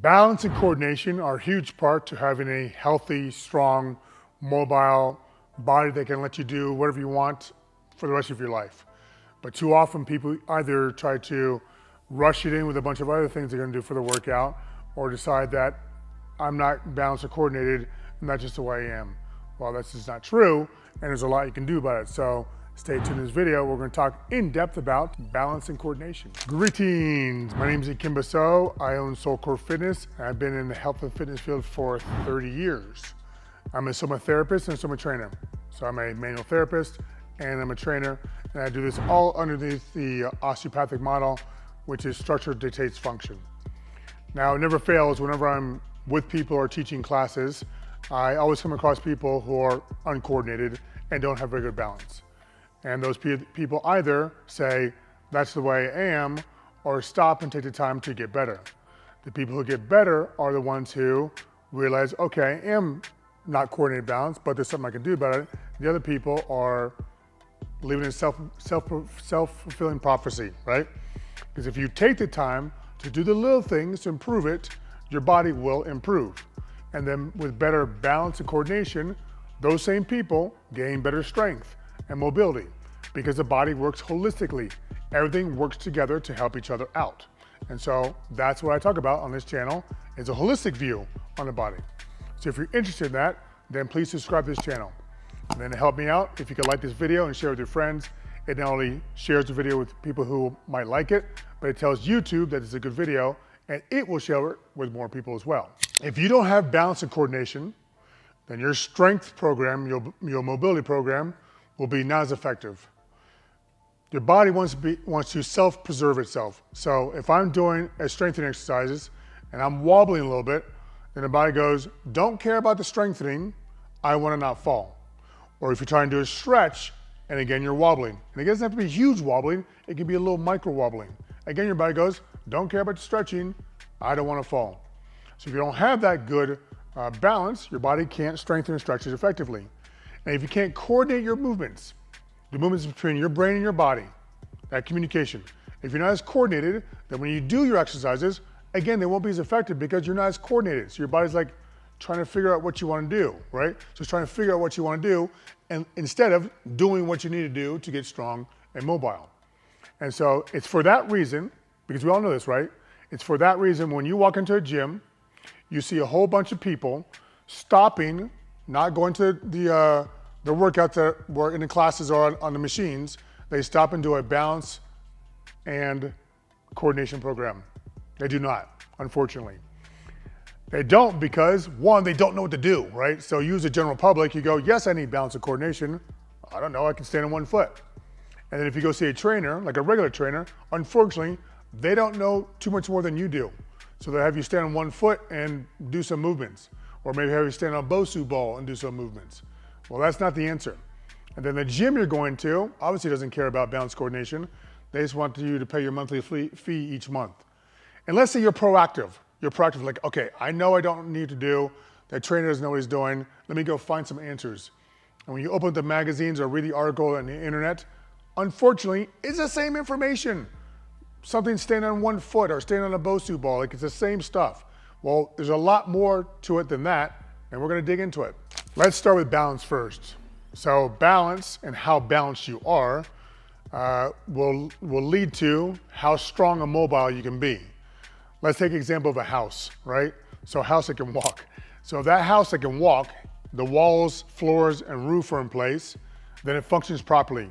Balance and coordination are a huge part to having a healthy, strong, mobile body that can let you do whatever you want for the rest of your life. But too often people either try to rush it in with a bunch of other things they're gonna do for the workout, or decide that I'm not balanced or coordinated and that's just the way I am. Well, that's just not true, and there's a lot you can do about it. So stay tuned in this video. We're going to talk in depth about balance and coordination. Greetings, my name is Ikemba So. I own SolCore Fitness, and I've been in the health and fitness field for 30 years. I'm a soma therapist and a soma trainer. So I'm a manual therapist and I'm a trainer, and I do this all underneath the osteopathic model, which is structure dictates function. Now, it never fails whenever I'm with people or teaching classes, I always come across people who are uncoordinated and don't have very good balance. And those people either say, that's the way I am, or stop and take the time to get better. The people who get better are the ones who realize, okay, I am not coordinated balance, but there's something I can do about it. The other people are living in self-fulfilling prophecy, right? Because if you take the time to do the little things to improve it, your body will improve. And then with better balance and coordination, those same people gain better strength and mobility because the body works holistically. Everything works together to help each other out. And so that's what I talk about on this channel, is a holistic view on the body. So if you're interested in that, then please subscribe to this channel. And then to help me out, if you could like this video and share it with your friends, it not only shares the video with people who might like it, but it tells YouTube that it's a good video, and it will share it with more people as well. If you don't have balance and coordination, then your strength program, your mobility program, will be not as effective. Your body wants to self-preserve itself. So if I'm doing a strengthening exercises and I'm wobbling a little bit, then the body goes, don't care about the strengthening, I want to not fall. Or if you're trying to do a stretch, and again, you're wobbling. And it doesn't have to be huge wobbling, it can be a little micro wobbling. Again, your body goes, don't care about the stretching, I don't want to fall. So if you don't have that good balance, your body can't strengthen and stretch it effectively. And if you can't coordinate your movements, the movements between your brain and your body, that communication, if you're not as coordinated, then when you do your exercises, again, they won't be as effective because you're not as coordinated. So your body's like trying to figure out what you want to do, right? So it's trying to figure out what you want to do, and instead of doing what you need to do to get strong and mobile. And so it's for that reason, because we all know this, right? It's for that reason when you walk into a gym, you see a whole bunch of people stopping, not going to the workouts that were in the classes or on the machines. They stop and do a balance and coordination program. They do not, unfortunately. They don't because, one, they don't know what to do, right? So you as a general public, you go, yes, I need balance and coordination. I don't know, I can stand on one foot. And then if you go see a trainer, like a regular trainer, unfortunately, they don't know too much more than you do. So they'll have you stand on one foot and do some movements, or maybe have you stand on a Bosu ball and do some movements. Well, that's not the answer. And then the gym you're going to obviously doesn't care about balance coordination. They just want you to pay your monthly fee each month. And let's say you're proactive. You're proactive, like, okay, I know I don't need to do, that trainer doesn't know what he's doing, let me go find some answers. And when you open the magazines or read the article on the internet, unfortunately, it's the same information. Something standing on one foot or standing on a Bosu ball, like it's the same stuff. Well, there's a lot more to it than that, and we're gonna dig into it. Let's start with balance first. So balance and how balanced you are will lead to how strong and mobile you can be. Let's take an example of a house, right? So a house that can walk. So that house that can walk, the walls, floors, and roof are in place, then it functions properly.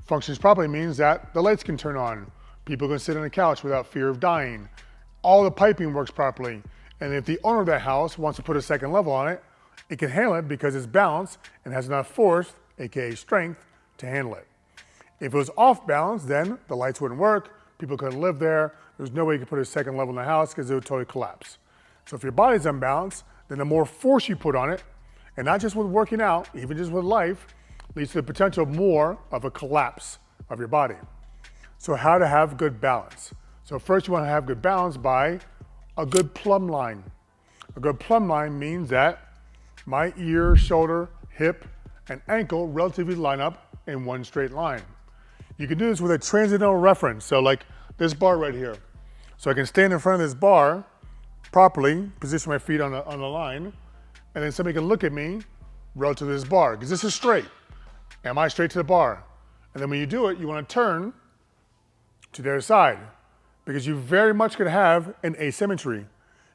Functions properly means that the lights can turn on. People can sit on a couch without fear of dying. All the piping works properly. And if the owner of that house wants to put a second level on it, it can handle it because it's balanced and has enough force, AKA strength, to handle it. If it was off balance, then the lights wouldn't work, people couldn't live there, there's no way you could put a second level in the house because it would totally collapse. So if your body's unbalanced, then the more force you put on it, and not just with working out, even just with life, leads to the potential more of a collapse of your body. So how to have good balance? So first you want to have good balance by a good plumb line. A good plumb line means that my ear, shoulder, hip, and ankle relatively line up in one straight line. You can do this with a transcendental reference. So like this bar right here. So I can stand in front of this bar properly, position my feet on the line, and then somebody can look at me relative to this bar, because this is straight. Am I straight to the bar? And then when you do it, you want to turn to the other side, because you very much could have an asymmetry.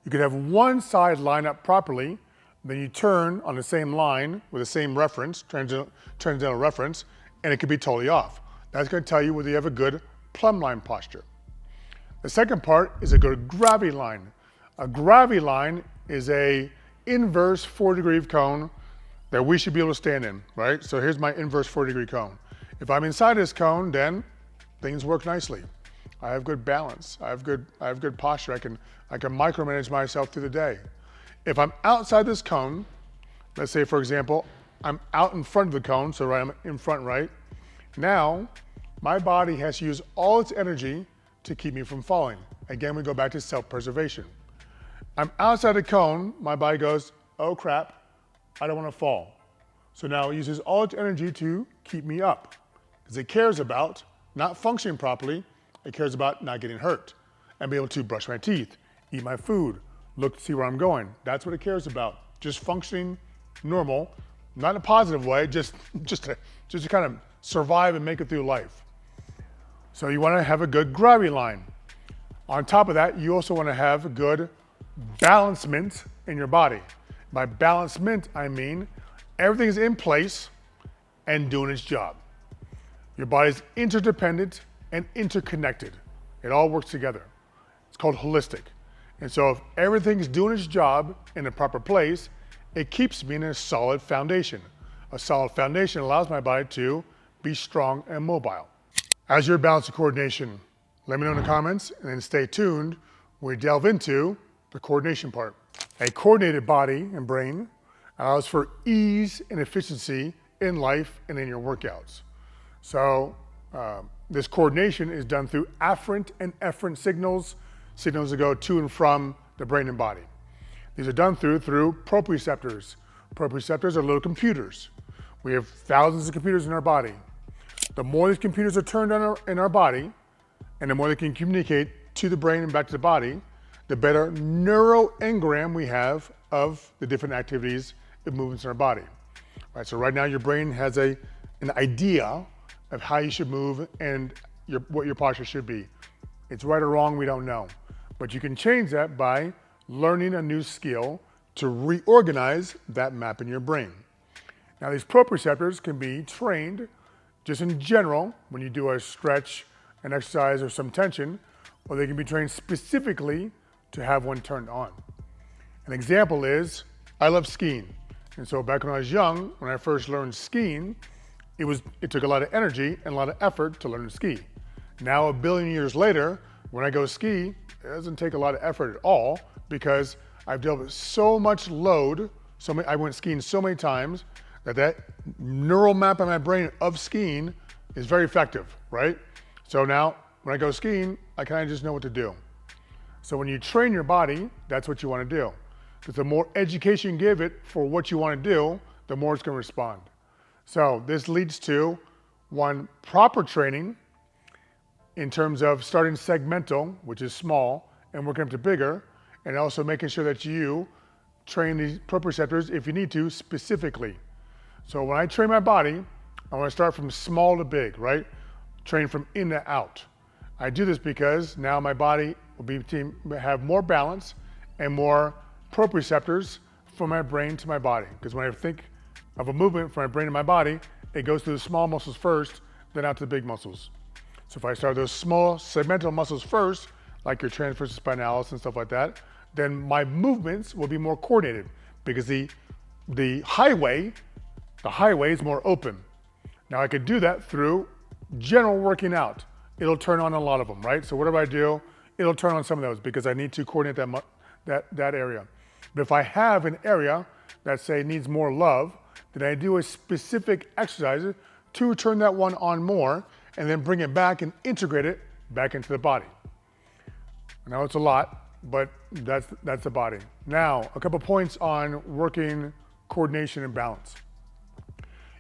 You could have one side line up properly, then you turn on the same line with the same reference, transcendental reference, and it could be totally off. That's going to tell you whether you have a good plumb line posture. The second part is a good gravity line. A gravity line is a inverse 4-degree cone that we should be able to stand in, right? So here's my inverse 4-degree cone. If I'm inside this cone, then things work nicely. I have good balance. I have good posture. I can micromanage myself through the day. If I'm outside this cone, let's say for example, I'm out in front of the cone, so I'm in front right. Now, my body has to use all its energy to keep me from falling. Again, we go back to self-preservation. I'm outside the cone, my body goes, oh crap, I don't want to fall. So now it uses all its energy to keep me up, because it cares about not functioning properly, it cares about not getting hurt, and be able to brush my teeth, eat my food, look to see where I'm going. That's what it cares about, just functioning normal, not in a positive way, just to kind of survive and make it through life. So you want to have a good gravity line. On top of that, you also want to have a good balancement in your body. By balancement, I mean everything's in place and doing its job. Your body's interdependent and interconnected. It all works together. It's called holistic. And so if everything's doing its job in a proper place, it keeps me in a solid foundation. A solid foundation allows my body to be strong and mobile. As your balance and coordination, let me know in the comments, and then stay tuned when we delve into the coordination part. A coordinated body and brain allows for ease and efficiency in life and in your workouts. So this coordination is done through afferent and efferent signals that go to and from the brain and body. These are done through proprioceptors. Proprioceptors are little computers. We have thousands of computers in our body. The more these computers are turned on in our body, and the more they can communicate to the brain and back to the body, the better neuroengram we have of the different activities and movements in our body. Right, so right now your brain has an idea of how you should move and what your posture should be. It's right or wrong, we don't know. But you can change that by learning a new skill to reorganize that map in your brain. Now these proprioceptors can be trained just in general when you do a stretch, an exercise, or some tension, or they can be trained specifically to have one turned on. An example is, I love skiing. And so back when I was young, when I first learned skiing, it took a lot of energy and a lot of effort to learn to ski. Now, 1 billion years later, when I go ski, it doesn't take a lot of effort at all, because I've dealt with so much load, I went skiing so many times, that neural map in my brain of skiing is very effective, right? So now, when I go skiing, I kind of just know what to do. So when you train your body, that's what you want to do. Because the more education you give it for what you want to do, the more it's going to respond. So this leads to, one, proper training in terms of starting segmental, which is small, and working up to bigger, and also making sure that you train these proprioceptors, if you need to, specifically. So when I train my body, I want to start from small to big, right? Train from in to out. I do this because now my body will have more balance and more proprioceptors from my brain to my body. Because when I think of a movement from my brain to my body, it goes through the small muscles first, then out to the big muscles. So if I start those small segmental muscles first, like your transversus spinalis and stuff like that, then my movements will be more coordinated, because the highway is more open. Now I could do that through general working out. It'll turn on a lot of them, right? So whatever I do, it'll turn on some of those, because I need to coordinate that area. But if I have an area that, say, needs more love, then I do a specific exercise to turn that one on more, and then bring it back and integrate it back into the body. I know it's a lot, but that's the body. Now, a couple points on working coordination and balance.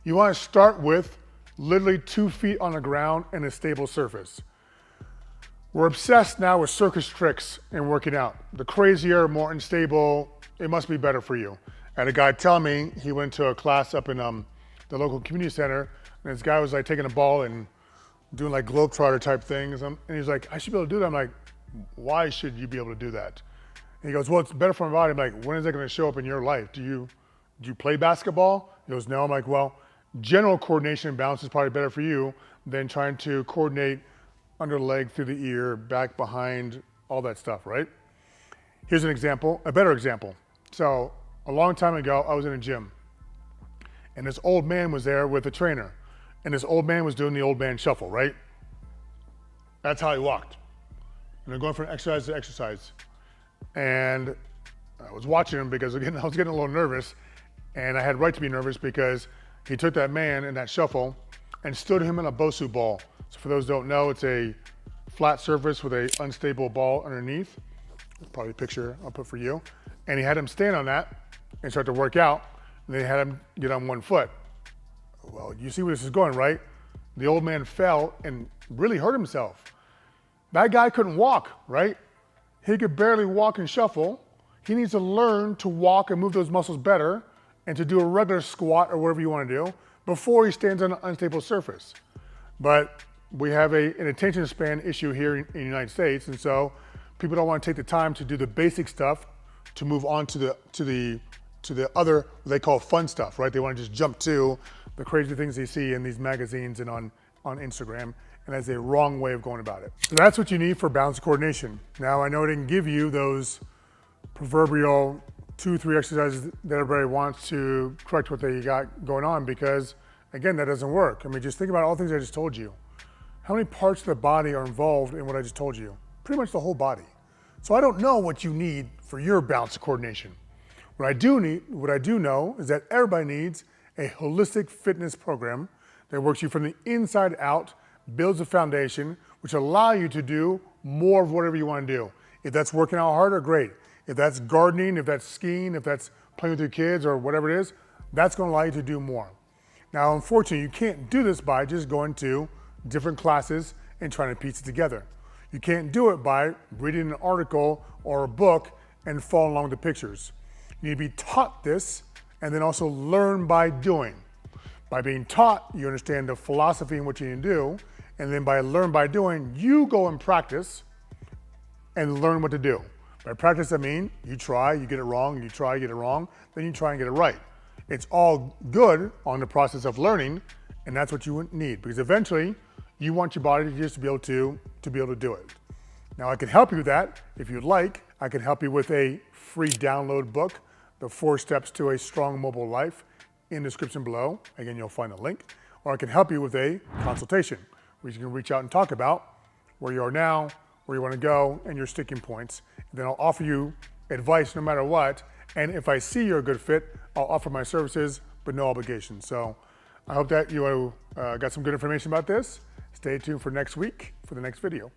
You want to start with literally 2 feet on the ground and a stable surface. We're obsessed now with circus tricks and working out. The crazier, more unstable, it must be better for you. I had a guy tell me he went to a class up in the local community center, and this guy was like taking a ball and doing like globetrotter type things. And he's like, I should be able to do that. I'm like, why should you be able to do that? And he goes, well, it's better for my body. I'm like, when is that going to show up in your life? Do you play basketball? He goes, no. I'm like, well, general coordination and balance is probably better for you than trying to coordinate under the leg, through the ear, back, behind, all that stuff, right? Here's an example, a better example. So a long time ago, I was in a gym, and this old man was there with a trainer, and this old man was doing the old man shuffle, right? That's how he walked. And they're going from exercise to exercise. And I was watching him because again, I was getting a little nervous, and I had right to be nervous because he took that man in that shuffle and stood him in a Bosu ball. So for those who don't know, it's a flat surface with a unstable ball underneath. Probably a picture I'll put for you. And he had him stand on that and start to work out. And then he had him get on one foot. Well, you see where this is going, right? The old man fell and really hurt himself. That guy couldn't walk, right? He could barely walk and shuffle. He needs to learn to walk and move those muscles better and to do a regular squat or whatever you want to do before he stands on an unstable surface. But we have an attention span issue here in the United States, and so people don't want to take the time to do the basic stuff to move on to the other, what they call fun stuff, right? They want to just jump to the crazy things they see in these magazines and on Instagram, and that's a wrong way of going about it. So that's what you need for balance coordination. Now, I know I didn't give you those proverbial 2-3 exercises that everybody wants to correct what they got going on because, again, that doesn't work. I mean, just think about all the things I just told you. How many parts of the body are involved in what I just told you? Pretty much the whole body. So I don't know what you need for your balance coordination. What I do know is that everybody needs a holistic fitness program that works you from the inside out, builds a foundation, which allow you to do more of whatever you want to do. If that's working out harder, great. If that's gardening, if that's skiing, if that's playing with your kids or whatever it is, that's going to allow you to do more. Now, unfortunately, you can't do this by just going to different classes and trying to piece it together. You can't do it by reading an article or a book and following along with the pictures. You need to be taught this and then also learn by doing. By being taught, you understand the philosophy and what you need to do, and then by learn by doing, you go and practice and learn what to do. By practice, I mean you try, you get it wrong, you try, you get it wrong, then you try and get it right. It's all good on the process of learning, and that's what you need, because eventually you want your body to just be able to do it. Now, I can help you with that. If you'd like, I can help you with a free download book, The 4 Steps to a Strong Mobile Life, in the description below. Again, you'll find a link. Or I can help you with a consultation, where you can reach out and talk about where you are now, where you want to go, and your sticking points. And then I'll offer you advice no matter what. And if I see you're a good fit, I'll offer my services, but no obligation. So I hope that you got some good information about this. Stay tuned for next week for the next video.